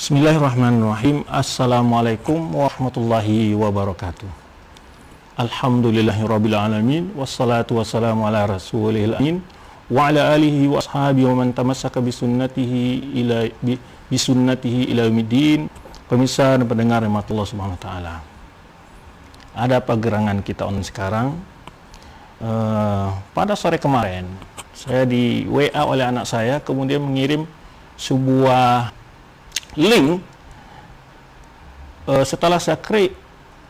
Bismillahirrahmanirrahim. Assalamualaikum warahmatullahi wabarakatuh. Alhamdulillahirabbil alamin wassalatu wassalamu ala rasulil amin wa ala alihi wa ashabihi wa man tamassaka bisunnatihi ila yaumiddin. Pemirsa dan pendengar rahmatullah subhanahu wa taala. Ada apa gerangan kita sekarang? Pada sore kemarin saya di WA oleh anak saya, kemudian mengirim sebuah link. Setelah saya klik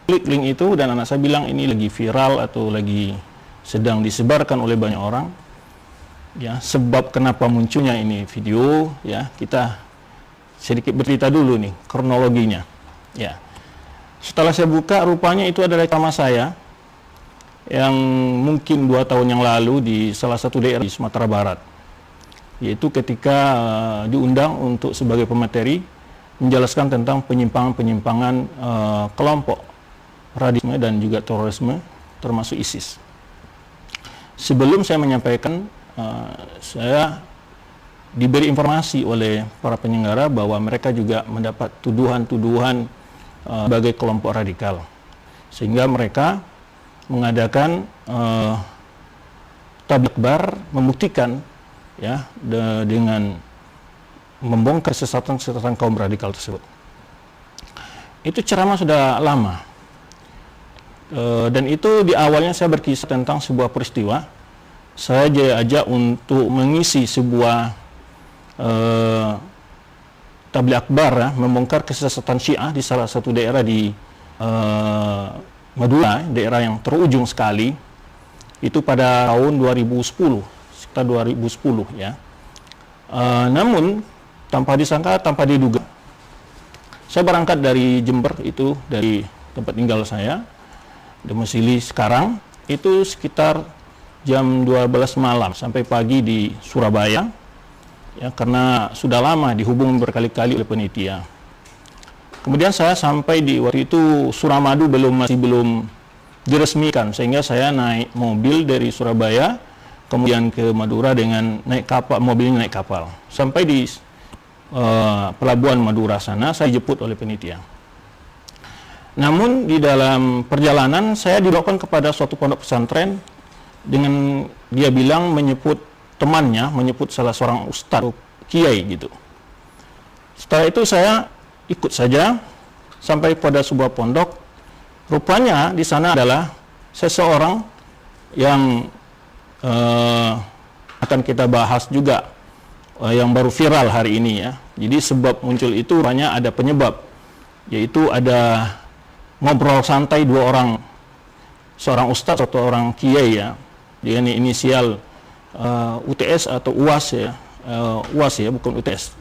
link itu dan anak saya bilang ini lagi viral atau lagi sedang disebarkan oleh banyak orang, ya, sebab kenapa munculnya ini video, ya, kita sedikit bercerita dulu nih kronologinya, ya. Setelah saya buka, rupanya itu adalah rekaman saya yang mungkin 2 tahun yang lalu di salah satu daerah di Sumatera Barat, yaitu ketika diundang untuk sebagai pemateri menjelaskan tentang penyimpangan-penyimpangan kelompok radikalisme dan juga terorisme termasuk ISIS. Sebelum saya menyampaikan, saya diberi informasi oleh para penyelenggara bahwa mereka juga mendapat tuduhan-tuduhan sebagai kelompok radikal, sehingga mereka mengadakan tabligh akbar membuktikan, ya, dengan membongkar sesatan-sesatan kaum radikal tersebut. Itu ceramah sudah lama, dan itu di awalnya saya berkisah tentang sebuah peristiwa. Saya diajak untuk mengisi sebuah tabligh akbar, ya, membongkar kesesatan Syiah di salah satu daerah di Madura, daerah yang terujung sekali. Itu pada tahun 2010, sekitar 2010, ya. Namun tanpa disangka, tanpa diduga, saya berangkat dari Jember, itu dari tempat tinggal saya, domisili sekarang, itu sekitar jam 12 malam sampai pagi di Surabaya, ya, karena sudah lama dihubung berkali-kali oleh panitia. Kemudian saya sampai di waktu itu Suramadu masih belum diresmikan, sehingga saya naik mobil dari Surabaya kemudian ke Madura dengan naik kapal, mobilnya naik kapal. Sampai di pelabuhan Madura sana saya dijemput oleh panitia. Namun di dalam perjalanan saya dibawakan kepada suatu pondok pesantren dengan dia bilang menyebut temannya, menyebut salah seorang ustadz kiai gitu. Setelah itu saya ikut saja sampai pada sebuah pondok. Rupanya di sana adalah seseorang yang akan kita bahas juga, yang baru viral hari ini, ya. Jadi sebab muncul itu rupanya ada penyebab, yaitu ada ngobrol santai 2 orang, seorang ustadz atau orang kiai, ya, dengan inisial UTS atau UAS, ya, UAS, ya, bukan UTS.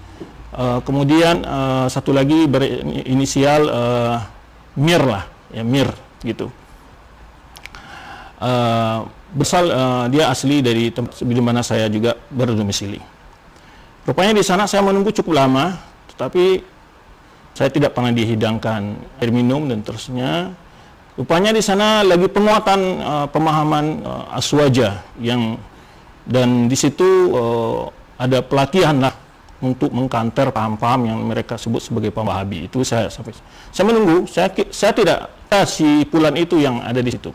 Kemudian satu lagi berinisial Mir lah, ya, Mir gitu. Dia asli dari tempat di mana saya juga berdomisili. Rupanya di sana saya menunggu cukup lama, tetapi saya tidak pernah dihidangkan air minum dan terusnya. Rupanya di sana lagi penguatan pemahaman aswaja dan di situ ada pelatihan lah untuk mengkanter paham-paham yang mereka sebut sebagai paham Wahabi. Itu saya menunggu, saya tidak si Pulan itu yang ada di situ.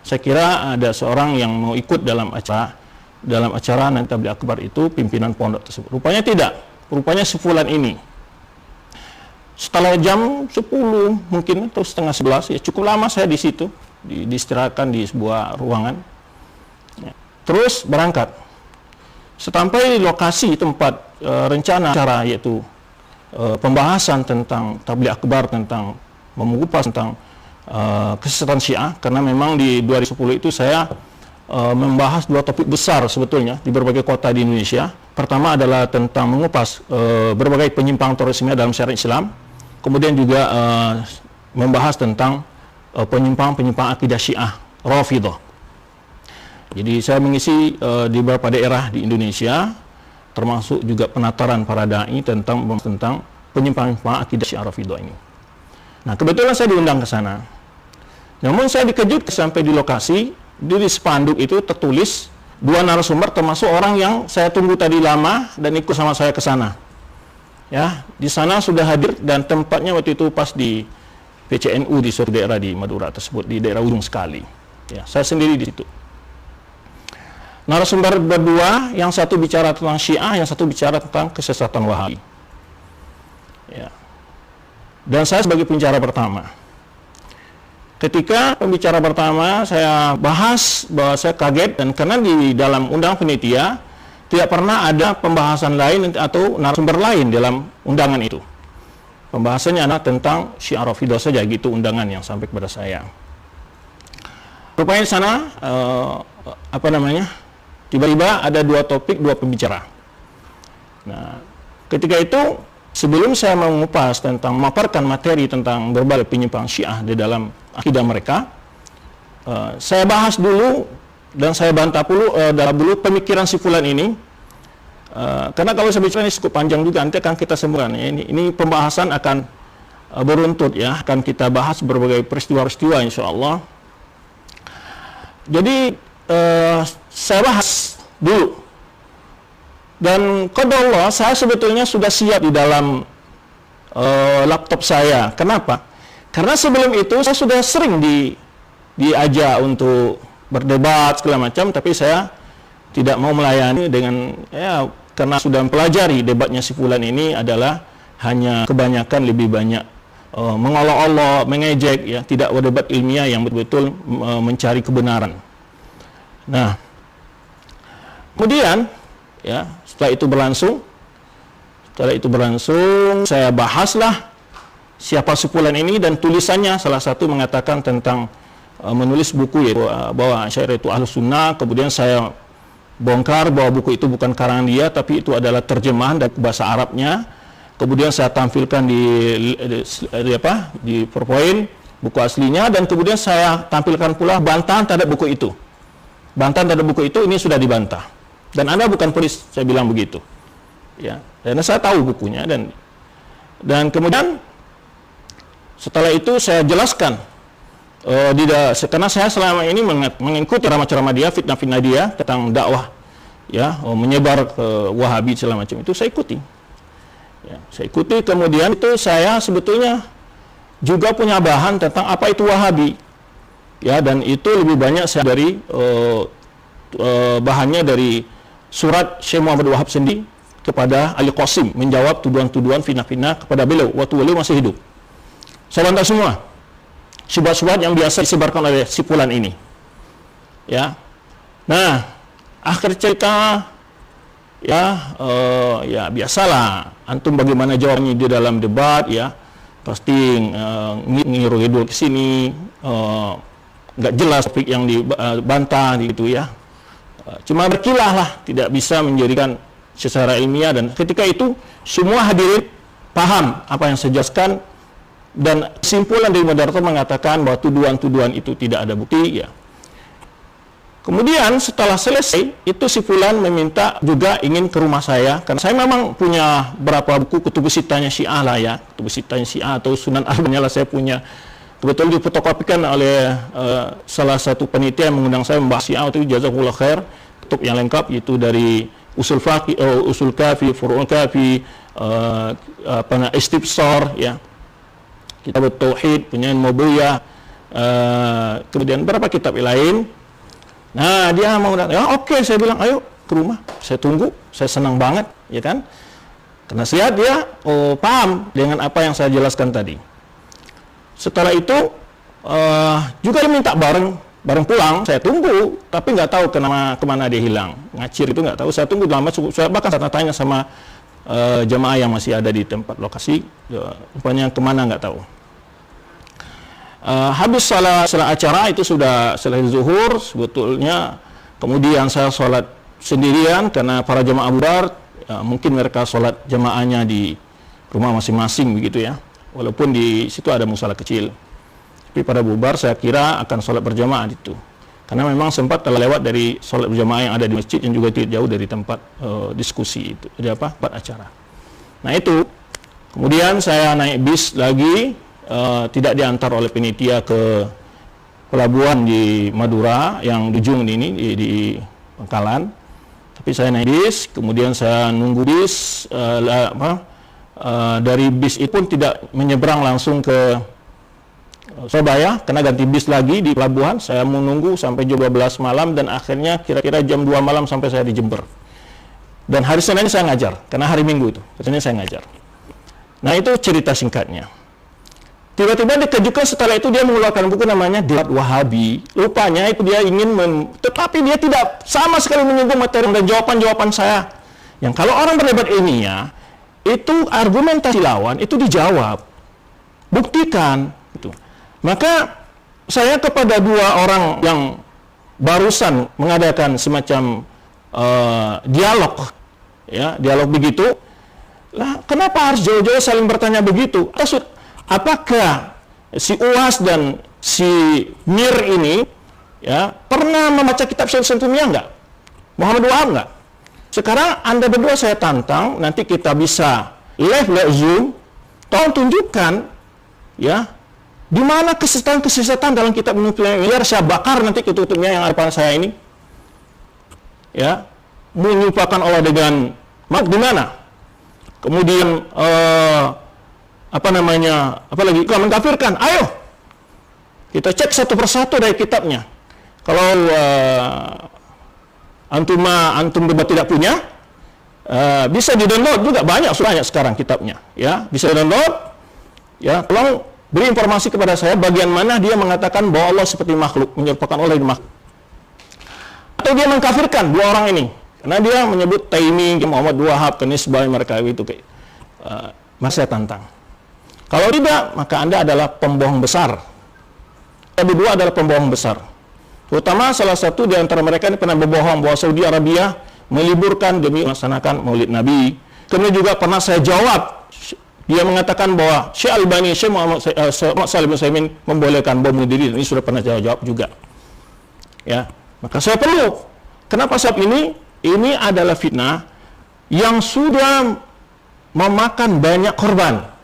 Saya kira ada seorang yang mau ikut dalam acara nanti tabligh akbar itu, pimpinan pondok tersebut. Rupanya tidak, rupanya si Fulan ini. Setelah jam 10 mungkin atau setengah 11, ya, cukup lama saya di situ, diistirahatkan di sebuah ruangan, ya. Terus berangkat. Sampai lokasi tempat rencana acara, yaitu pembahasan tentang tabligh akbar, tentang mengupas tentang kesesatan Syiah, karena memang di 2010 itu saya membahas 2 topik besar sebetulnya di berbagai kota di Indonesia. Pertama adalah tentang mengupas berbagai penyimpangan terorisme dalam syariat Islam, kemudian juga membahas tentang penyimpangan akidah Syiah Rafidhah. Jadi saya mengisi di beberapa daerah di Indonesia, termasuk juga penataran para dai tentang penyimpangan akidah Syiah Rafidhah ini. Nah, kebetulan saya diundang ke sana. Namun saya dikejutkan sampai di lokasi, di spanduk itu tertulis 2 narasumber termasuk orang yang saya tunggu tadi lama dan ikut sama saya ke sana. Ya, di sana sudah hadir dan tempatnya waktu itu pas di PCNU di suatu daerah di Madura tersebut, di daerah ujung sekali. Ya, saya sendiri di situ. Narasumber berdua, yang satu bicara tentang Syiah, yang satu bicara tentang kesesatan Wahabi. Ya. Dan saya sebagai pembicara pertama. Ketika pembicara pertama saya bahas bahwa saya kaget, dan karena di dalam undang penitia tidak pernah ada pembahasan lain atau narasumber lain dalam undangan itu. Pembahasannya adalah tentang Syiah Rafidhah saja, gitu undangan yang sampai kepada saya. Rupanya di sana tiba-tiba ada dua topik, dua pembicara. Nah, ketika itu sebelum saya mengupas tentang memaparkan materi tentang berbagai penyimpangan Syiah di dalam akidah mereka, saya bahas dulu dan saya bantah dulu pemikiran si fulan ini. Karena kalau saya bicara ini cukup panjang juga, nanti akan kita sambungkan. Ini pembahasan akan beruntut ya, akan kita bahas berbagai peristiwa-peristiwa insya Allah. Jadi saya bahas dulu, dan qadarullah saya sebetulnya sudah siap di dalam laptop saya. Kenapa? Karena sebelum itu saya sudah sering diajak untuk berdebat segala macam, tapi saya tidak mau melayani dengan karena sudah mempelajari debatnya si fulan ini adalah hanya kebanyakan lebih banyak mengolok-olok, mengejek ya, tidak berdebat ilmiah yang betul-betul mencari kebenaran. Nah, kemudian ya setelah itu berlangsung saya bahaslah siapa si fulan ini, dan tulisannya salah satu mengatakan tentang menulis buku yaitu bahwa Asy'ariyah itu Ahlus Sunnah. Kemudian saya bongkar bahwa buku itu bukan karangan dia, tapi itu adalah terjemahan dari bahasa Arabnya. Kemudian saya tampilkan di PowerPoint buku aslinya, dan kemudian saya tampilkan pula bantahan terhadap buku itu. Bantahan terhadap buku itu ini sudah dibantah. Dan Anda bukan penulis, saya bilang begitu. Ya, karena saya tahu bukunya, dan kemudian setelah itu saya jelaskan karena saya selama ini mengikuti ceramah-ceramah dia, fitnah-fitnah dia tentang dakwah ya, menyebar ke Wahabi segala macam, itu saya ikuti. Ya, saya ikuti. Kemudian itu saya sebetulnya juga punya bahan tentang apa itu Wahabi. Ya, dan itu lebih banyak saya dari bahannya dari surat Syekh Muhammad Wahab sendiri kepada Ali Qasim, menjawab tuduhan-tuduhan fitnah-fitnah kepada beliau waktu beliau masih hidup. Saya bantah semua syubhat-syubhat yang biasa disebarkan oleh si fulan ini. Ya. Nah, akhir cerita ya biasalah, antum bagaimana jawabnya di dalam debat ya, pasti ngiru-ngiru ke sini, nggak jelas topik yang dibantah gitu ya. Cuma berkilah lah, tidak bisa menjadikan secara ilmiah, dan ketika itu semua hadirin paham apa yang saya jelaskan. Dan kesimpulan dari moderator mengatakan bahwa tuduhan-tuduhan itu tidak ada bukti ya. Kemudian setelah selesai itu si fulan meminta juga ingin ke rumah saya, karena saya memang punya berapa buku kutubus sittahnya Syiah lah ya, kutubus sittahnya Syiah atau Sunan Arba'nya lah saya punya. Kebetulan difotokopikan oleh salah satu panitia yang mengundang saya membahas Syiah, itu jazakumullah khair, kutub yang lengkap itu dari usul faqih, usul kafi, furu'ul kafi, istibsar ya, kitab tauhid punya Mubiyah, kemudian beberapa kitab lain. Nah, dia mau datang, ya oke, saya bilang ayo ke rumah, saya tunggu, saya senang banget ya kan, karena saya dia paham dengan apa yang saya jelaskan tadi. Setelah itu juga dia minta bareng pulang, saya tunggu, tapi nggak tahu kemana dia hilang, ngacir itu nggak tahu. Saya tunggu lama, saya bahkan tanya sama jemaah yang masih ada di tempat lokasi, rupanya kemana nggak tahu. Habis salat acara itu sudah selesai zuhur sebetulnya, kemudian saya sholat sendirian karena para jemaah bubar, mungkin mereka sholat jemaahnya di rumah masing-masing begitu ya, walaupun di situ ada musala kecil, tapi pada bubar saya kira akan sholat berjamaah itu, karena memang sempat terlewat dari sholat berjamaah yang ada di masjid yang juga tidak jauh dari tempat diskusi itu, tempat acara. Nah itu, kemudian saya naik bis lagi. Tidak diantar oleh penitia ke pelabuhan di Madura yang di ujung ini di Bangkalan, tapi saya naik bis, kemudian saya nunggu bis dari bis itu pun tidak menyeberang langsung ke Surabaya, kena ganti bis lagi di pelabuhan. Saya menunggu sampai jam 12 malam dan akhirnya kira-kira jam 2 malam sampai saya di Jember. Dan hari Senin saya ngajar, karena hari Minggu itu, Senin saya ngajar. Nah, itu cerita singkatnya. Tiba-tiba dikejutkan setelah itu dia mengeluarkan buku namanya Debat Wahabi. Rupanya itu dia ingin tetapi dia tidak sama sekali menyinggung materi dan jawaban-jawaban saya. Yang kalau orang berdebat ilmiah, itu argumentasi lawan itu dijawab. Buktikan gitu. Maka saya kepada dua orang yang barusan mengadakan semacam dialog, ya, dialog begitu. Lah, kenapa harus jauh-jauh saling bertanya begitu? Apakah si UAS dan si Mir ini, ya, pernah membaca kitab Syekh Sentumiyah enggak? Muhammad Wahab enggak? Sekarang Anda berdua saya tantang, nanti kita bisa live Zoom, tolong tunjukkan, ya, di mana kesesatan dalam kitab Sentumiyah. Biar saya bakar nanti tutupnya yang ada pada saya ini. Ya, menyerupakan Allah dengan di mana? Kemudian apalagi mengkafirkan. Ayo kita cek satu persatu dari kitabnya. Kalau antum debat tidak punya, bisa di-download juga, banyak sekarang kitabnya, ya, bisa di-download, ya. Tolong beri informasi kepada saya bagian mana dia mengatakan bahwa Allah seperti makhluk, menyerupakan Allah dengan makhluk, atau dia mengkafirkan dua orang ini karena dia menyebut Taimi, Muhammad Wahab, kenisbah mereka itu kayak masih tantang. Kalau tidak, maka Anda adalah pembohong besar. Yang kedua adalah pembohong besar. Terutama salah satu di antara mereka ini pernah berbohong bahwa Saudi Arabia meliburkan demi melaksanakan Maulid Nabi. Kemudian juga pernah saya jawab, dia mengatakan bahwa Syekh Albani, Syekh Muhammad Shalih bin Utsaimin membolehkan bom bunuh diri. Ini sudah pernah saya jawab juga. Ya, maka saya perlu. Kenapa sebab ini adalah fitnah yang sudah memakan banyak korban.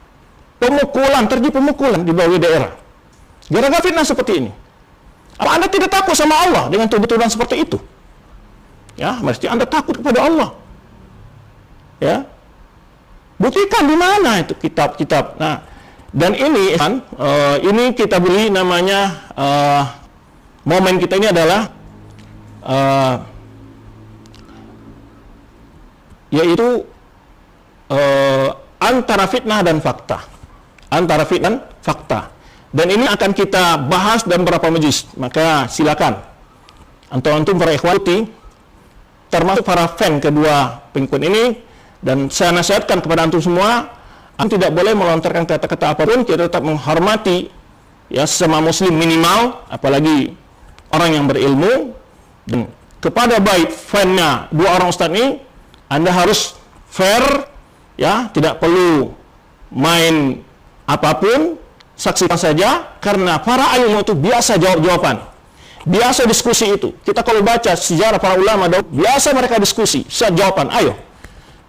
Terjadi pemukulan di berbagai daerah. Gara-gara fitnah seperti ini. Apa Anda tidak takut sama Allah dengan tuduhan seperti itu? Ya, mesti Anda takut kepada Allah. Ya. Buktikan di mana itu kitab-kitab. Nah, dan ini kita beri namanya momen kita ini adalah yaitu antara fitnah dan fakta. Antara fitnah dan fakta. Dan ini akan kita bahas dalam beberapa majlis. Maka silakan antum para ikhwati, termasuk para fan kedua pengikut ini, dan saya nasihatkan kepada antum semua, antum tidak boleh melontarkan kata-kata apapun. Kita tetap menghormati, ya, sesama muslim minimal, apalagi orang yang berilmu. Dan kepada baik fannya dua orang ustaz ini, Anda harus fair, ya, tidak perlu main apapun, saksikan saja, karena para ilmu itu biasa jawab-jawaban, biasa diskusi itu. Kita kalau baca sejarah para ulama, biasa mereka diskusi, saat jawaban, ayo,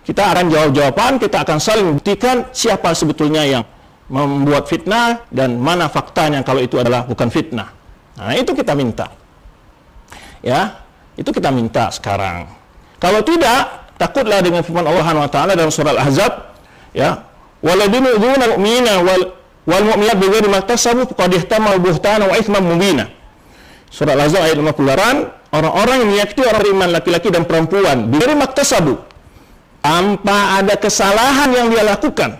kita akan jawab-jawaban, kita akan saling buktikan siapa sebetulnya yang membuat fitnah, dan mana faktanya kalau itu adalah bukan fitnah. Nah, itu kita minta. Ya, itu kita minta sekarang. Kalau tidak, takutlah dengan firman Allah Subhanahu wa taala dalam surah Al-Ahzab, ya, waladina yu'dhuna al-mu'minina wal mu'minat bighairi maktasabu faqad ihtamalu buhtana wa itsman mubina. Surah Al-Ahzab ayat 58, orang-orang yang menyakiti orang beriman laki-laki dan perempuan bighairi maktasabu, tanpa ada kesalahan yang dia lakukan,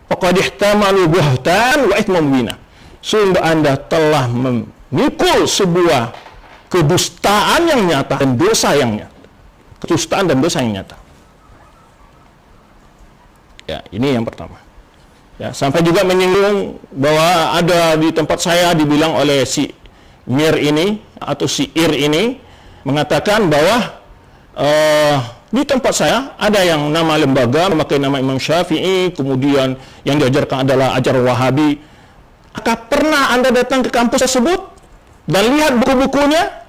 faqad ihtamalu buhtan wa itsman mubina. Sungguh Anda telah memikul sebuah kedustaan yang nyata dan dosa yang nyata. Kedustaan dan dosa yang nyata. Ya, ini yang pertama. Ya, sampai juga menyinggung bahwa ada di tempat saya dibilang oleh si Mir ini atau si Ir ini mengatakan bahwa di tempat saya ada yang nama lembaga memakai nama Imam Syafi'i, kemudian yang diajarkan adalah ajaran Wahabi. Apakah pernah Anda datang ke kampus tersebut dan lihat buku-bukunya?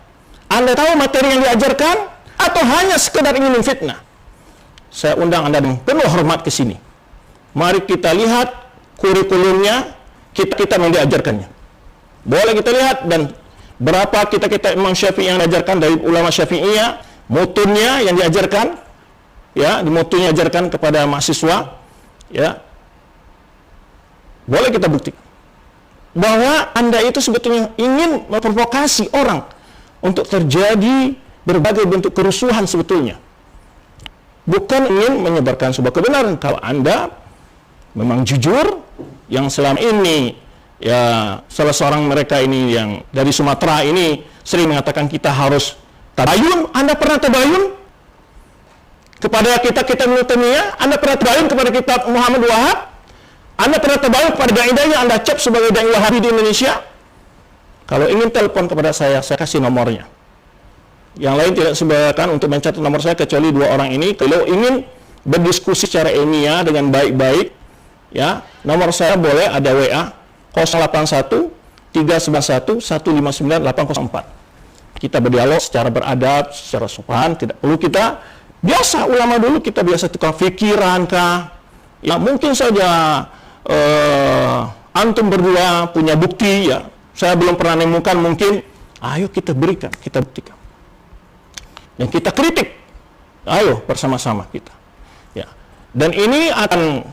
Anda tahu materi yang diajarkan atau hanya sekedar ingin memfitnah? Saya undang Anda dengan penuh hormat ke sini. Mari kita lihat kurikulumnya, kita yang diajarkannya. Boleh kita lihat, dan berapa kita Imam Syafi'i yang diajarkan dari ulama Syafi'iyah, mutunnya yang diajarkan, ya, di mutunnya diajarkan kepada mahasiswa, ya, boleh kita buktikan bahwa Anda itu sebetulnya ingin memprovokasi orang untuk terjadi berbagai bentuk kerusuhan sebetulnya. Bukan ingin menyebarkan sebuah kebenaran. Kalau Anda memang jujur, yang selama ini ya salah seorang mereka ini yang dari Sumatera ini sering mengatakan kita harus tabayun. Anda pernah tabayun kepada kita Nutemia? Anda pernah tabayun kepada kitab Muhammad Wahab? Anda pernah tabayun kepada dai-dai yang Anda cap sebagai dai Wahabi di Indonesia? Kalau ingin telepon kepada saya kasih nomornya. Yang lain tidak sebayakan untuk mencatat nomor saya kecuali dua orang ini. Kalau ingin berdiskusi secara ilmiah dengan baik-baik, ya, nomor saya boleh ada WA 081 391 159 804. Kita berdialog secara beradab, secara sopan, tidak perlu kita biasa ulama dulu kita biasa tukar pikiran kah? Ya mungkin saja antum berdua punya bukti ya. Saya belum pernah nemukan, mungkin ayo kita berikan, kita buktikan. Dan kita kritik. Ayo bersama-sama kita. Ya. Dan ini akan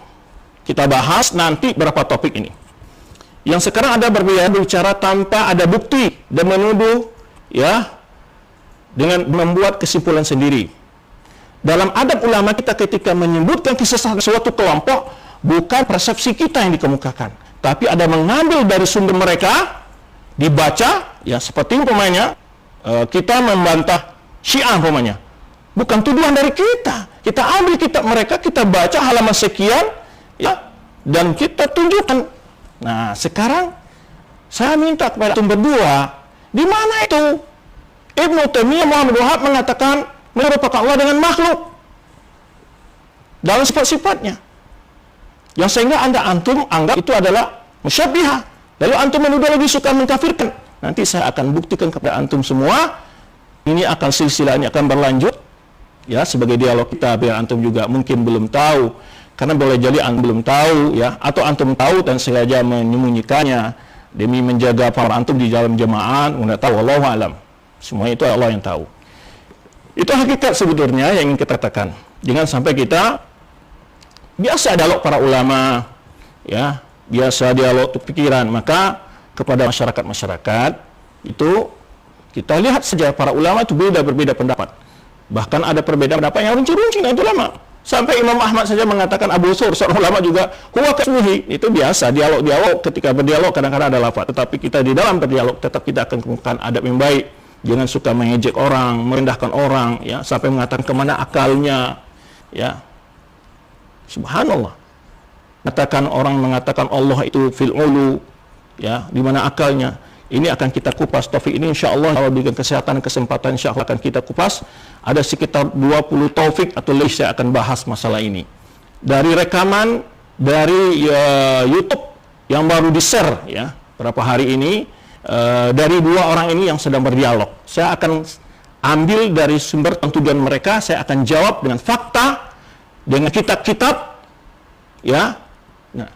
kita bahas nanti berapa topik ini. Yang sekarang ada berbicara tanpa ada bukti dan menuduh ya dengan membuat kesimpulan sendiri. Dalam adab ulama kita ketika menyebutkan kisah suatu kelompok, bukan persepsi kita yang dikemukakan, tapi ada mengambil dari sumber mereka, dibaca, ya seperti umpamanya kita membantah Syiah umpamanya, bukan tuduhan dari kita. Kita ambil kitab mereka, kita baca halaman sekian, ya, dan kita tunjukkan. Nah, sekarang saya minta kepada antum berdua, di mana itu Ibnu Taimiyah Muhammad Wahab mengatakan merupakan Allah dengan makhluk dalam sifat-sifatnya, yang sehingga antum anggap itu adalah musyabbihah. Lalu antum menuduh lagi suka mengkafirkan. Nanti saya akan buktikan kepada antum semua. Ini akan silsilah ini akan berlanjut ya sebagai dialog kita, biar antum juga mungkin belum tahu, karena boleh jadi antum belum tahu ya, atau antum tahu dan sengaja menyembunyikannya demi menjaga para antum di dalam jemaah. Enggak tahu, wallahu alam. Semua itu Allah yang tahu. Itu hakikat sebetulnya yang ingin kita katakan. Jangan sampai kita biasa dialog para ulama, ya, biasa dialog pikiran. Maka kepada masyarakat itu kita lihat saja para ulama itu berbeda pendapat. Bahkan ada perbedaan pendapat yang runcing-runcing dengan ulama. Sampai Imam Ahmad saja mengatakan Abu Sur, seorang ulama juga, huwa kasmihi. Itu biasa, dialog ketika berdialog kadang-kadang ada lafaz. Tetapi kita di dalam berdialog tetap kita akan kemukakan adab yang baik. Jangan suka mengejek orang, merendahkan orang, ya, sampai mengatakan kemana akalnya, ya. Subhanallah. Orang mengatakan Allah itu fil ulu, ya, di mana akalnya. Ini akan kita kupas taufik ini, insya Allah kalau dengan kesehatan dan kesempatan insya Allah akan kita kupas. Ada sekitar 20 taufik atau lebih saya akan bahas masalah ini. Dari rekaman dari YouTube yang baru di-share ya beberapa hari ini, dari dua orang ini yang sedang berdialog. Saya akan ambil dari sumber tujuan mereka, saya akan jawab dengan fakta, dengan kitab-kitab, ya. Nah,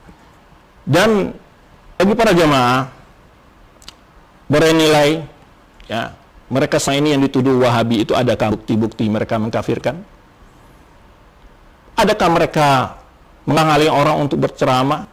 dan bagi para jamaah bernilai, ya, mereka selama ini yang dituduh Wahabi itu adakah bukti-bukti mereka mengkafirkan? Adakah mereka menghalangi orang untuk berceramah,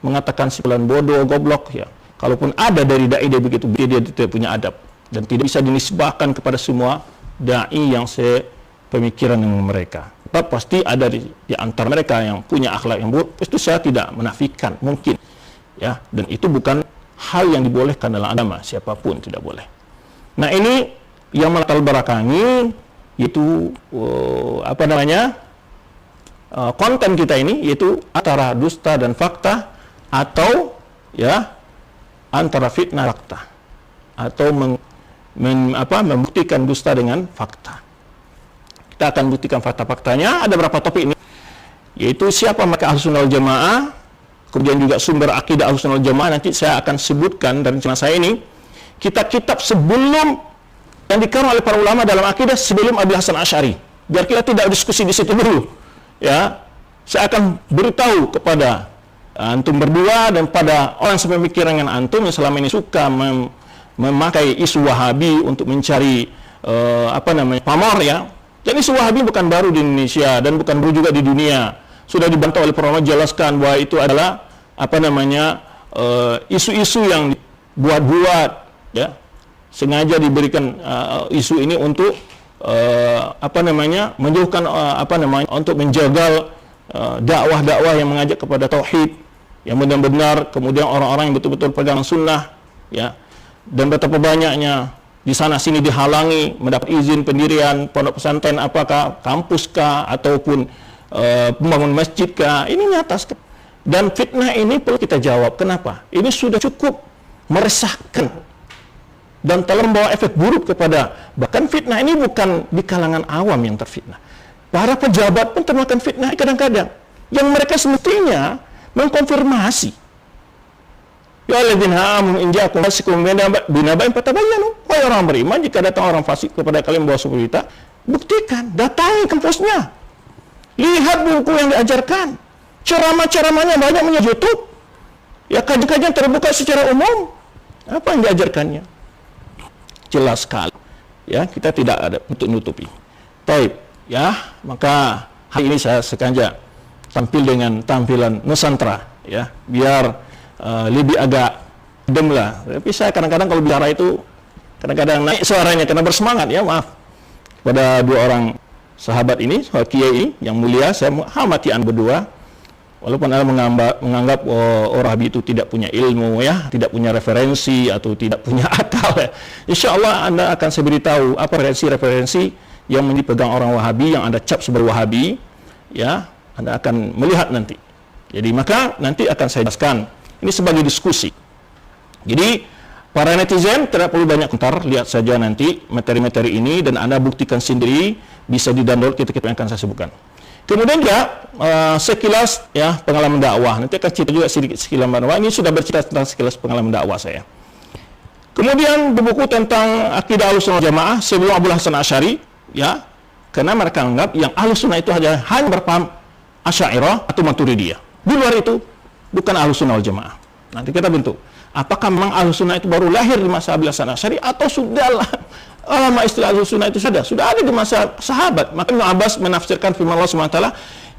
mengatakan simpulan bodoh, goblok, ya? Kalaupun ada dari dai dia begitu, dia tidak punya adab dan tidak bisa dinisbahkan kepada semua dai yang sepemikiran dengan mereka. Tetap pasti ada di antara mereka yang punya akhlak yang buruk. Itu saya tidak menafikan, mungkin, ya. Dan itu bukan hal yang dibolehkan dalam agama, siapapun tidak boleh. Nah, ini yang melatar belakangi yaitu konten kita ini, yaitu antara dusta dan fakta, atau ya antara fitnah dan fakta, atau membuktikan dusta dengan fakta. Kita akan buktikan fakta-faktanya. Ada berapa topik ini, yaitu siapa mereka Ahlussunnah wal Jamaah, kemudian juga sumber akidah Ahlussunnah wal Jamaah. Nanti saya akan sebutkan dari rencana saya ini kitab-kitab sebelum yang dikarang oleh para ulama dalam akidah sebelum Abu Hasan Asy'ari, biar kita tidak diskusi di situ dulu, ya. Saya akan beritahu kepada antum berdua dan pada orang sepemikiran dengan antum yang selama ini suka memakai isu Wahabi untuk mencari pamor, ya. Dan isu Wahabi bukan baru di Indonesia dan bukan baru juga di dunia. Sudah dibantah oleh para ulama, jelaskan bahwa itu adalah apa namanya, isu-isu yang dibuat-buat, ya, sengaja diberikan isu ini untuk apa namanya, menjauhkan apa namanya, untuk menjaga dakwah-dakwah yang mengajak kepada tauhid yang benar-benar, kemudian orang-orang yang betul-betul pegang sunnah, ya, dan betapa banyaknya di sana sini dihalangi mendapat izin pendirian pondok pesantren, apakah kampus kah ataupun pembangunan masjid kah, ini nyata sekali. Dan fitnah ini perlu kita jawab. Kenapa? Ini sudah cukup meresahkan dan telah membawa efek buruk kepada, bahkan fitnah ini bukan di kalangan awam yang terfitnah. Para pejabat pun termakan fitnah kadang-kadang, yang mereka semestinya mengkonfirmasi. Ya alladzina amanu in ja'akum fasiqun binaba'in fatabayyanu. Wahai orang beriman, jika datang orang fasik kepada kalian membawa sebuah berita, buktikan, datangi kampusnya. Lihat buku yang diajarkan. Ceramah-ceramahnya banyak di YouTube. Ya, kajian-kajian terbuka secara umum. Apa yang diajarkannya? Jelas sekali. Ya, kita tidak ada untuk nutupi. Baik, ya, maka hari ini saya sengaja tampil dengan tampilan Nusantara, ya, biar lebih agak adem lah. Tapi saya kadang-kadang kalau bicara itu kadang-kadang naik suaranya karena bersemangat, ya, maaf pada dua orang sahabat ini, kiai yang mulia, saya menghormati anda berdua. Walaupun anda menganggap Rabi itu tidak punya ilmu, ya, tidak punya referensi atau tidak punya akal, ya. Insya Allah anda akan saya beritahu apa referensi yang dipegang orang Wahabi yang anda cap sebagai Wahabi, ya, anda akan melihat nanti. Jadi maka nanti akan saya jelaskan. Ini sebagai diskusi. Jadi para netizen tidak perlu banyak komentar, lihat saja nanti materi-materi ini dan anda buktikan sendiri, bisa di-download kita yang akan saya sebutkan. Kemudian juga sekilas, ya, pengalaman dakwah. Nanti akan cerita juga sedikit sekilas dakwah. Ini sudah bercerita tentang sekilas pengalaman dakwah saya. Kemudian buku tentang akidah Ahlussunnah Jamaah sebelum Abdul Hasan Asy'ari, ya, karena mereka anggap yang Ahlussunnah itu hanya berpaham Asy'ariyah atau Maturidiyah. Di luar itu bukan Ahlussunnah wal Jamaah. Nanti kita bentuk. Apakah memang Ahlussunnah itu baru lahir di masa Abdul Hasan Asy'ari atau sudahlah lama istilah Ahlussunnah itu sudah ada di masa sahabat. Maka Ibnu Abbas menafsirkan firman Allah SWT,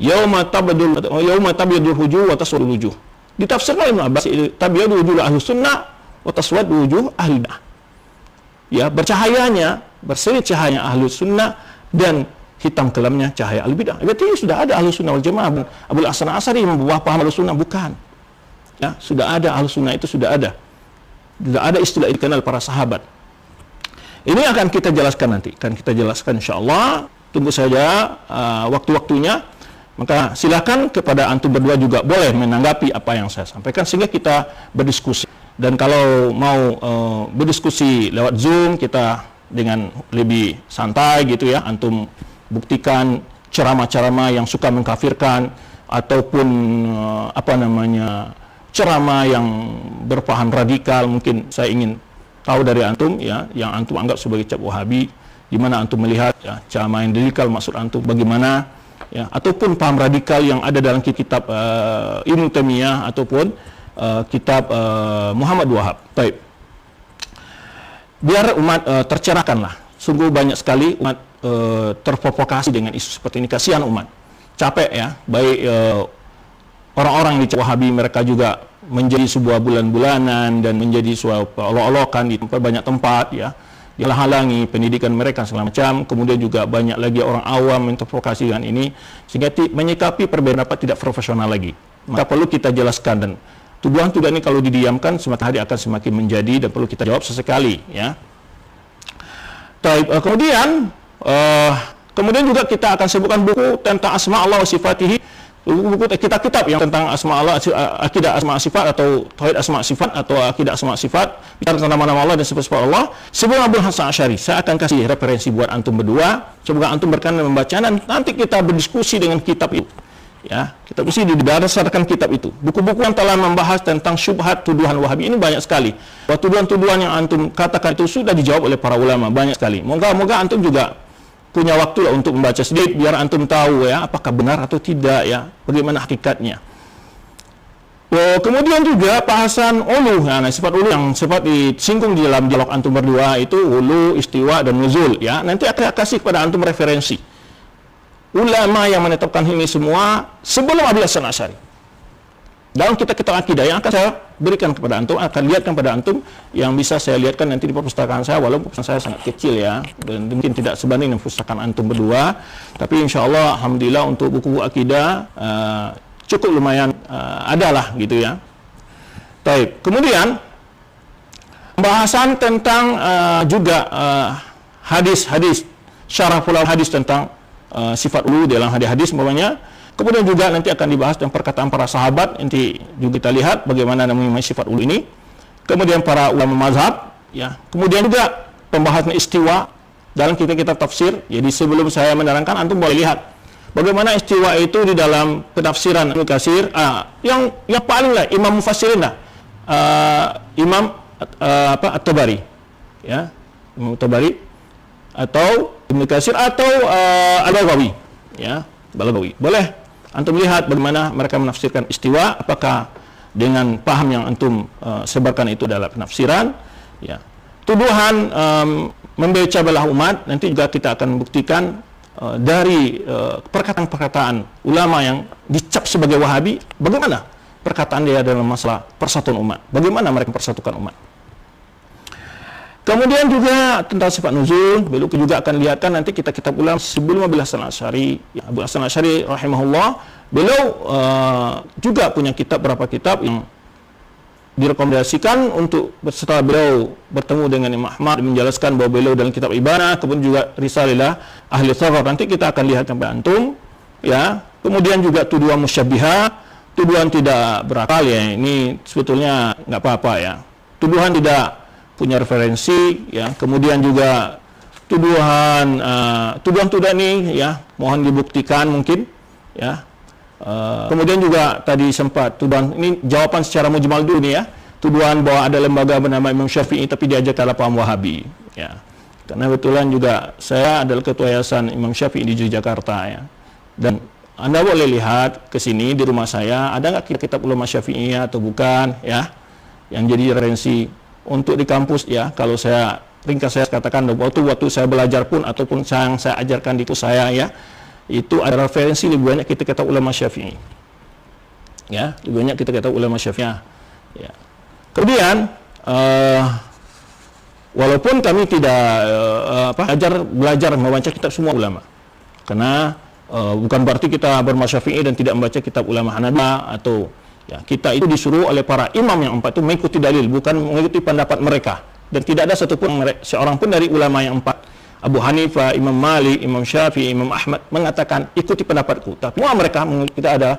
yauma tabyadul wujuh wa taswadul wujuh. Ditafsirkan Ibnu Abbas, tabyadul wujuh Ahlussunnah wa taswadul wujuh ahli bid'ah. Ya, bercahayanya, berseri cahaya Ahlussunnah dan hitam kelamnya cahaya al-bid'ah. Berarti sudah ada Ahlussunnah wal Jamaah. Abdul Hasan Asy'ari membawa paham Ahlussunnah, bukan. Ya, sudah ada Ahlussunnah itu, sudah ada. Sudah ada istilah itu dikenal para sahabat. Ini akan kita jelaskan nanti. Akan kita jelaskan insyaallah. Tunggu saja waktu-waktunya. Maka silakan kepada antum berdua juga boleh menanggapi apa yang saya sampaikan sehingga kita berdiskusi. Dan kalau mau berdiskusi lewat Zoom, kita dengan lebih santai gitu, ya. Antum buktikan ceramah-ceramah yang suka mengkafirkan ataupun apa namanya, ceramah yang berpaham radikal. Mungkin saya ingin tahu dari antum, ya, yang antum anggap sebagai cap Wahabi, di mana antum melihat, ya, ceramah yang radikal maksud antum bagaimana, ya, ataupun paham radikal yang ada dalam kitab Ibnu Taimiyah ataupun kitab Muhammad Wahab. Baik. Biar umat tercerahkanlah. Sungguh banyak sekali umat terprovokasi dengan isu seperti ini. Kasihan umat. Capek, ya. Baik orang-orang di Wahabi, mereka juga menjadi sebuah bulan-bulanan dan menjadi sebuah olok-olokan di banyak tempat, ya. Dihalangi pendidikan mereka segala macam. Kemudian juga banyak lagi orang awam yang terprovokasi dengan ini, sehingga menyikapi perbedaan pendapat tidak profesional lagi. Maka perlu kita jelaskan, dan tuduhan-tuduhan ini kalau didiamkan semakin hari akan semakin menjadi dan perlu kita jawab sesekali, ya. Kemudian juga kita akan sebutkan buku tentang asma Allah wa sifatihi, buku kitab-kitab yang tentang asma Allah, akidah asma sifat atau tauhid asma sifat atau akidah asma sifat, bicara tentang nama-nama Allah dan sifat-sifat Allah. Sebelum Abdul Hasan Asy'ari, saya akan kasih referensi buat antum berdua. Semoga antum berkenan membaca dan nanti kita berdiskusi dengan kitab itu. Ya, kita mesti didasarkan kitab itu. Buku-buku yang telah membahas tentang syubhat tuduhan Wahabi ini banyak sekali. Bahwa tuduhan-tuduhan yang antum katakan itu sudah dijawab oleh para ulama banyak sekali. Moga-moga antum juga punya waktu untuk membaca sedikit biar antum tahu, ya, apakah benar atau tidak, ya, bagaimana hakikatnya. Kemudian juga bahasan ulu, nah, sifat ulu yang sempat disinggung di dalam dialog antum berdua itu ulu, istiwa dan nuzul, ya. Nanti akan kasih kepada antum referensi ulama yang menetapkan ini semua sebelum Abdul Hasan Asy'ari. dalam kitab-kitab akidah yang akan saya berikan kepada antum, akan lihatkan pada antum, yang bisa saya lihatkan nanti di perpustakaan saya, walaupun saya sangat kecil ya, dan mungkin tidak sebanding dengan perpustakaan antum berdua, tapi insya Allah alhamdulillah untuk buku-buku akidah cukup lumayan adalah gitu ya. Baik, kemudian pembahasan tentang juga hadis-hadis, syarah pula hadis tentang sifat ulu dalam hadis-hadis umpamanya. Kemudian juga nanti akan dibahas tentang perkataan para sahabat, nanti juga kita lihat bagaimana namanya sifat ulu ini. Kemudian para ulama mazhab, ya. Kemudian juga pembahasan istiwa dalam kitab-kitab tafsir. Jadi sebelum saya menerangkan, antum boleh lihat bagaimana istiwa itu di dalam penafsiran Ibnu Katsir. Yang paling lah Imam Mufassirin lah, Imam At-Tabari, ya, Imam At-Tabari atau Ibnu Katsir atau Al-Baghawi, ya, Al-Baghawi. Boleh antum lihat bagaimana mereka menafsirkan istiwa, apakah dengan paham yang antum sebarkan itu adalah penafsiran, ya. Tuduhan membeca belah umat, nanti juga kita akan buktikan dari perkataan-perkataan ulama yang dicap sebagai Wahabi, bagaimana perkataan dia dalam masalah persatuan umat, bagaimana mereka persatukan umat. Kemudian juga tentang sifat nuzul, beliau juga akan lihatkan nanti kita kitab ulama sebelum Abu Hasan Asy'ari, ya, Abu Hasan Asy'ari rahimahullah, beliau juga punya kitab, beberapa kitab yang direkomendasikan untuk setelah beliau bertemu dengan Imam Ahmad, menjelaskan bahwa beliau dalam kitab Ibanah, kemudian juga Risalah Ahli Thawar, nanti kita akan lihat sampai antum, ya. Kemudian juga tuduhan musyabbihah, tuduhan tidak berakal, ya, ini sebetulnya nggak apa-apa ya. Tuduhan tidak punya referensi, ya. Kemudian juga tuduhan ini, ya, mohon dibuktikan mungkin, ya. Kemudian juga tadi sempat tuduhan ini jawaban secara mujmal dulu nih, ya, tuduhan bahwa ada lembaga bernama Imam Syafi'i tapi diajak kalah paham Wahabi, ya. Karena kebetulan juga saya adalah ketua yayasan Imam Syafi'i di Yogyakarta, ya. Dan Anda boleh lihat ke sini di rumah saya, ada nggak kitab ulama Syafi'i atau bukan, ya, yang jadi referensi untuk di kampus, ya. Kalau saya ringkas saya katakan waktu saya belajar pun ataupun yang saya ajarkan di kampus saya, ya, itu ada referensi lebih banyak kita ulama Syafi'i, ya, lebih banyak kita ulama Syafi'i, ya. Kemudian walaupun kami tidak belajar membaca kitab semua ulama, karena bukan berarti kita bermazhab Syafi'i dan tidak membaca kitab ulama Hanafi, atau ya, kita itu disuruh oleh para imam yang empat itu mengikuti dalil, bukan mengikuti pendapat mereka. Dan tidak ada satupun seorang pun dari ulama yang empat, Abu Hanifah, Imam Malik, Imam Syafi'i, Imam Ahmad, mengatakan ikuti pendapatku. Tapi semua mereka kita ada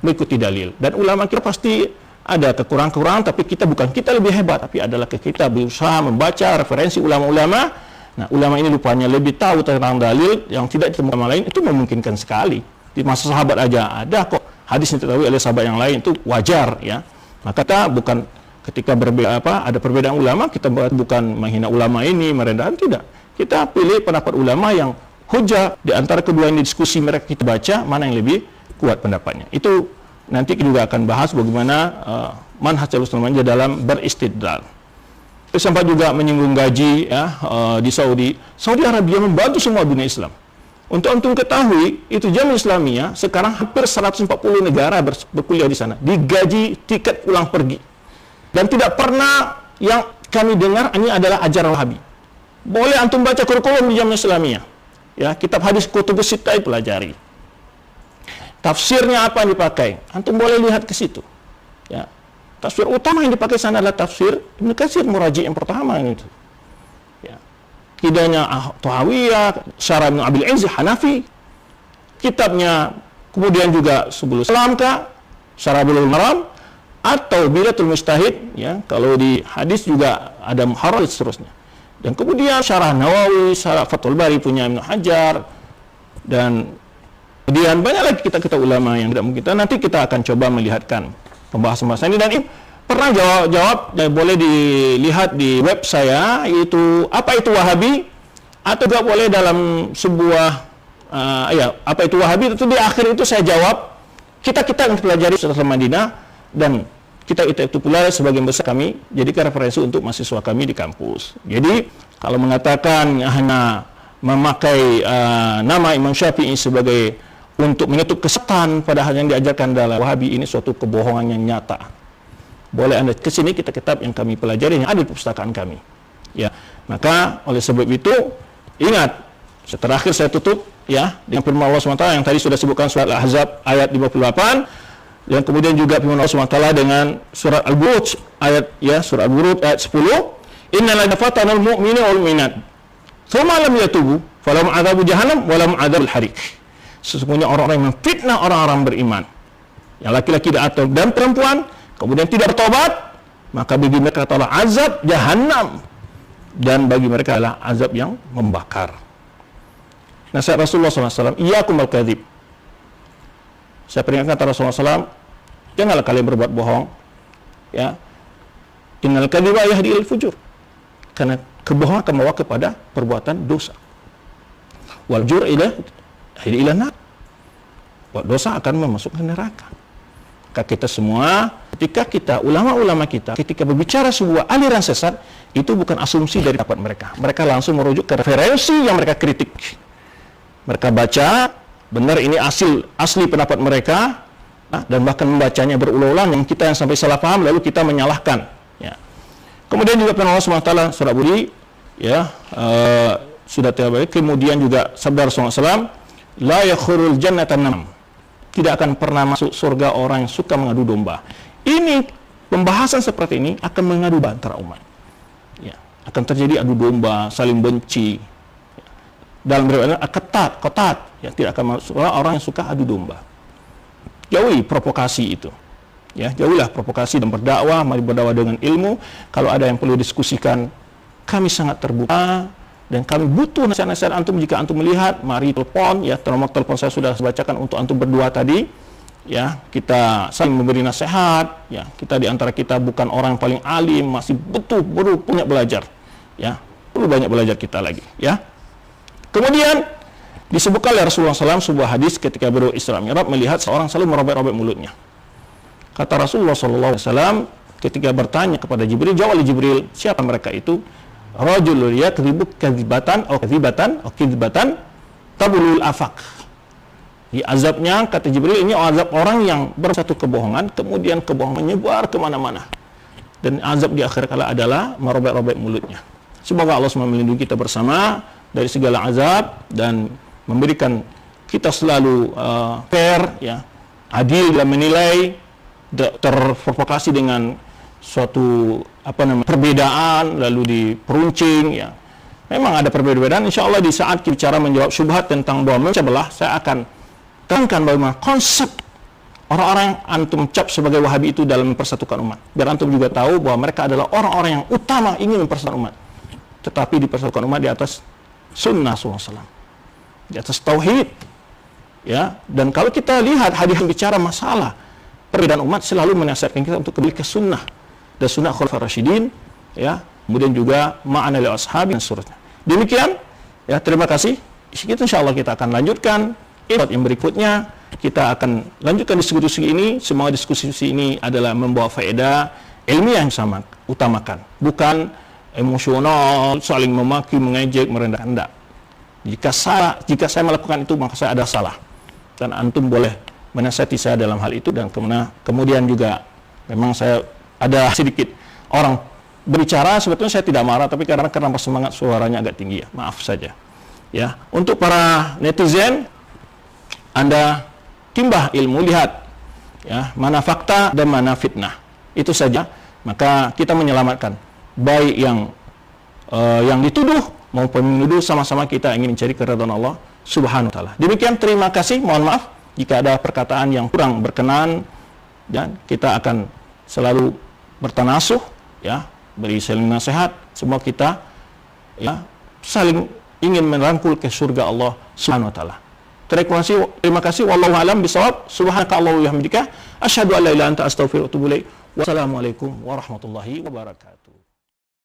mengikuti dalil. Dan ulama kita pasti ada kekurangan-kekurangan, tapi kita lebih hebat, tapi adalah kita berusaha membaca referensi ulama-ulama. Nah, ulama ini rupanya lebih tahu tentang dalil yang tidak ditemukan ulama lain, itu memungkinkan sekali. Di masa sahabat aja ada kok hadis yang diketahui oleh sahabat yang lain, itu wajar, ya. Maka kita bukan ketika ada perbedaan ulama, kita bukan menghina ulama ini, merendahkan, tidak. Kita pilih pendapat ulama yang hujah di antara kedua ini, diskusi mereka kita baca mana yang lebih kuat pendapatnya. Itu nanti kita juga akan bahas bagaimana manhaj Rasulullah dalam beristidlal. Sempat juga menyinggung gaji, ya, di Saudi Arabia membantu semua dunia Islam. Untuk antum ketahui, itu Jamiah Islamiyah sekarang hampir 140 negara berkuliah di sana, digaji tiket pulang pergi. Dan tidak pernah yang kami dengar ini adalah ajaran Wahabi. Boleh antum baca kurikulum di Jamiah Islamiyah, ya, kitab hadis Kutubus Sittah pelajari. Tafsirnya apa yang dipakai, antum boleh lihat ke situ, ya. Tafsir utama yang dipakai sana adalah tafsir Ibnu Katsir, muraji yang pertama itu. Ya. Kidahnya Tahawiyah, Syarah Ibnu Abil Izz Hanafi, kitabnya kemudian juga Subul Salam, Syarah Bulughul Maram, atau Bidatul Mujtahid, ya. Kalau di hadis juga ada Muharrar dan seterusnya. Dan kemudian Syarah Nawawi, Syarah Fathul Bari punya Ibnu Hajar, dan kemudian banyak lagi kita ulama yang tidak mungkin. Nanti kita akan coba melihatkan pembahasan ini, dan ini pernah jawab dan boleh dilihat di web saya, yaitu apa itu Wahabi, atau juga boleh dalam sebuah apa itu Wahabi, itu di akhir itu saya jawab kita yang pelajari setelah Madinah, dan kita itu pula sebagian besar kami jadikan referensi untuk mahasiswa kami di kampus. Jadi kalau mengatakan hanya memakai nama Imam Syafi'i sebagai untuk menutup kesesatan padahal yang diajarkan dalam Wahabi ini suatu kebohongan yang nyata. Boleh Anda ke sini, kita kitab yang kami pelajari yang ada di perpustakaan kami. Ya, maka oleh sebab itu ingat, terakhir saya tutup ya dengan firman Allah SWT yang tadi sudah sebutkan surat Al-Ahzab ayat 58, dan kemudian juga firman Allah SWT dengan surat Al-Buruj surat Al-Buruj ayat 10, innal ladzina fatanul mu'minina wal mu'minat tsumma lam yatubu falahum adzabu jahannam wa lahum adzabul hariq. Sesungguhnya orang-orang yang memfitnah orang-orang beriman, yang laki-laki dan perempuan, kemudian tidak bertobat, maka bagi mereka adalah azab jahannam, dan bagi mereka adalah azab yang membakar. Nasihat Rasulullah SAW, iyyakum wal kadzib. Saya peringatkan kata Rasulullah SAW, janganlah kalian berbuat bohong. Ya, innal kadziba yahdi ilal fujur. Karena kebohongan akan membawa kepada perbuatan dosa. Wal jur yahdi ila nar. Dosa akan memasukkan neraka. Maka kita semua, ketika ulama-ulama kita ketika berbicara sebuah aliran sesat, itu bukan asumsi dari pendapat mereka. Mereka langsung merujuk ke referensi yang mereka kritik. Mereka baca, benar ini asli pendapat mereka, dan bahkan membacanya berulang-ulang, yang kita yang sampai salah paham lalu kita menyalahkan. Ya. Kemudian juga firman Allah SWT surah Budi, ya, sudah terbaik. Kemudian juga sabda Rasulullah SAW, la yakhurul jannatan nam. Tidak akan pernah masuk surga orang yang suka mengadu domba. Ini pembahasan seperti ini akan mengadu antara umat. Ya, akan terjadi adu domba, saling benci. Dalam riwayat ketat, ya, tidak akan masuk orang yang suka adu domba. Jauhi provokasi itu. Ya, jauhilah provokasi dan berdakwah, mari berdakwah dengan ilmu. Kalau ada yang perlu diskusikan, kami sangat terbuka. Dan kami butuh nasihat-nasihat antum. Jika antum melihat, mari telepon, ya, nomor telepon saya sudah bacakan untuk antum berdua tadi. Ya, kita saling memberi nasihat. Ya, kita di antara kita bukan orang yang paling alim, masih perlu banyak belajar. Ya, perlu banyak belajar kita lagi. Ya. Kemudian disebutkan oleh Rasulullah SAW sebuah hadis ketika beliau Isra Mi'raj melihat seorang selalu merobek-robek mulutnya. Kata Rasulullah SAW ketika bertanya kepada Jibril, jawab oleh Jibril, siapa mereka itu? Rajulun yakdzibu kadzibatan atau kadzibatan tabulul afaq. Di azabnya, kata Jibril, ini azab orang yang bersatu kebohongan, kemudian kebohongan menyebar kemana-mana. Dan azab di akhir kala adalah merobek-robek mulutnya. Semoga Allah SWT melindungi kita bersama dari segala azab dan memberikan kita selalu fair, ya, adil dalam menilai, terprovokasi dengan suatu perbedaan lalu diperuncing, ya. Memang ada perbedaan. Insya Allah di saat kita bicara menjawab syubhat tentang bahwa memecah belah, saya akan terangkan bagaimana konsep orang-orang yang antum cap sebagai Wahabi itu dalam mempersatukan umat. Biar antum juga tahu bahwa mereka adalah orang-orang yang utama ingin mempersatukan umat. Tetapi dipersatukan umat di atas sunnah Rasulullah SAW, di atas tauhid. Ya, dan kalau kita lihat hadis yang bicara masalah perbedaan umat, selalu menasihatkan kita untuk kembali ke sunnah dan sunnah khulafaur rasyidin, ya, kemudian juga ma'ana li ashabi dan seterusnya. Demikian, ya, terima kasih. Kita insyaallah kita akan lanjutkan episode yang berikutnya. Kita akan lanjutkan diskusi ini. Semua diskusi ini adalah membawa faedah ilmiah yang sama utamakan, bukan emosional, saling memaki, mengejek, merendahkan. Enggak. Jika saya melakukan itu, maka saya ada salah. Dan antum boleh menasihati saya dalam hal itu, dan kemudian juga memang saya ada sedikit orang berbicara, sebetulnya saya tidak marah, tapi karena semangat suaranya agak tinggi, ya, maaf saja. Ya, untuk para netizen, Anda timbah ilmu, lihat, ya, mana fakta dan mana fitnah. Itu saja, maka kita menyelamatkan baik yang dituduh maupun menuduh, sama-sama kita ingin mencari keridhaan Allah Subhanahu wa taala. Demikian, terima kasih, mohon maaf jika ada perkataan yang kurang berkenan, dan kita akan selalu bertanasuh, ya, beri saling nasihat. Semua kita, ya, saling ingin merangkul ke surga Allah Subhanahu wa taala. Terima kasih. Wallahu a'lam bishawab. Subhanaka Allahumma wa bihamdika asyhadu an la ilaha illa anta astaghfiruka wa atubu ilaik. Wassalamualaikum warahmatullahi wabarakatuh.